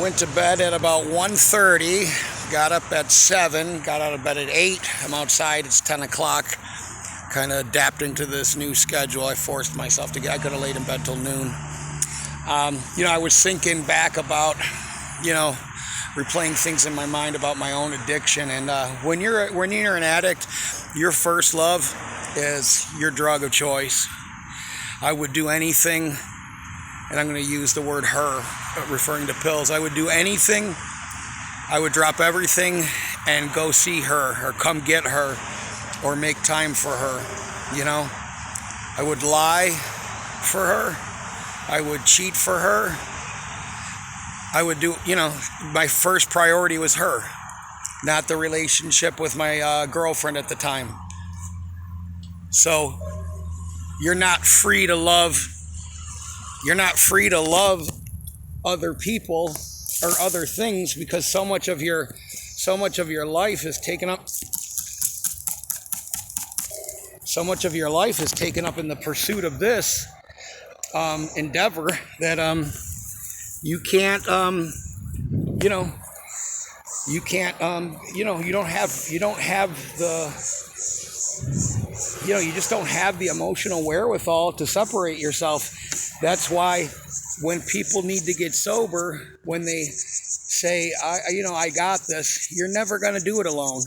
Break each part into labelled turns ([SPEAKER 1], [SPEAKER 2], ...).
[SPEAKER 1] Went to bed at about 1:30, got up at 7, got out of bed at 8. I'm outside, it's 10 o'clock. Kind of adapting to this new schedule. I forced myself to I could have laid in bed till noon. I was thinking back about, replaying things in my mind about my own addiction. And when you're an addict, your first love is your drug of choice. I would do anything, and I'm going to use the word her, referring to pills. I would do anything. I would drop everything and go see her or come get her or make time for her. I would lie for her. I would cheat for her. I would do, my first priority was her, not the relationship with my girlfriend at the time. So you're not free to love other people or other things, because so much of your life is taken up in the pursuit of this endeavor that you don't have the emotional wherewithal to separate yourself. That's why when people need to get sober, when they say, I got this, you're never going to do it alone,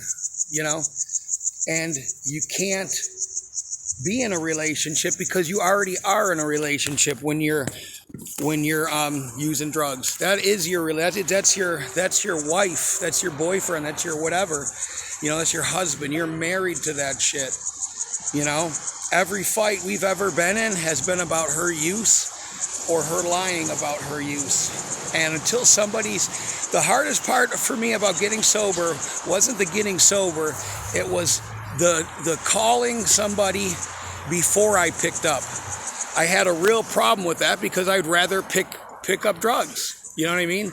[SPEAKER 1] and you can't be in a relationship because you already are in a relationship when you're using drugs. That is that's your wife, that's your boyfriend, that's your whatever, that's your husband. You're married to that shit. Every fight we've ever been in has been about her use or her lying about her use. And until the hardest part for me about getting sober wasn't the getting sober, it was the calling somebody before I picked up. I had a real problem with that because I'd rather pick up drugs. You know what I mean?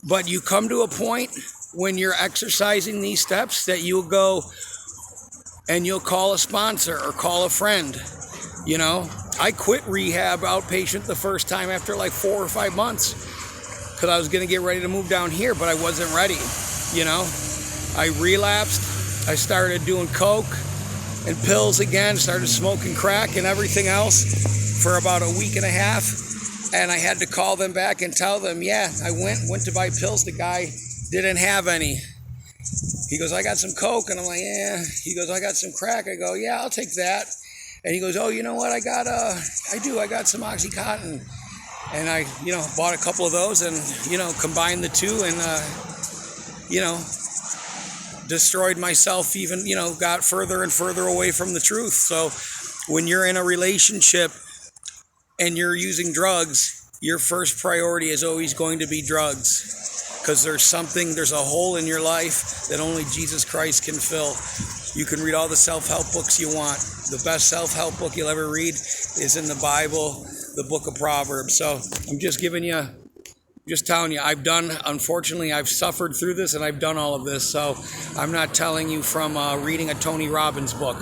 [SPEAKER 1] But you come to a point when you're exercising these steps that you'll go and you'll call a sponsor or call a friend. I quit rehab outpatient the first time after like 4 or 5 months because I was going to get ready to move down here, but I wasn't ready. I relapsed. I started doing coke and pills again, started smoking crack and everything else for about a week and a half. And I had to call them back and tell them, yeah, I went to buy pills. The guy didn't have any. He goes, I got some coke. And I'm like, yeah. He goes, I got some crack. I go, yeah, I'll take that. And he goes, oh, you know what? I got some Oxycontin. And I, bought a couple of those and, combined the two and, destroyed myself even, got further and further away from the truth. So when you're in a relationship and you're using drugs, your first priority is always going to be drugs. Because there's a hole in your life that only Jesus Christ can fill. You can read all the self-help books you want. The best self-help book you'll ever read is in the Bible, the book of Proverbs. So I'm just telling you, unfortunately, I've suffered through this and I've done all of this. So I'm not telling you from reading a Tony Robbins book.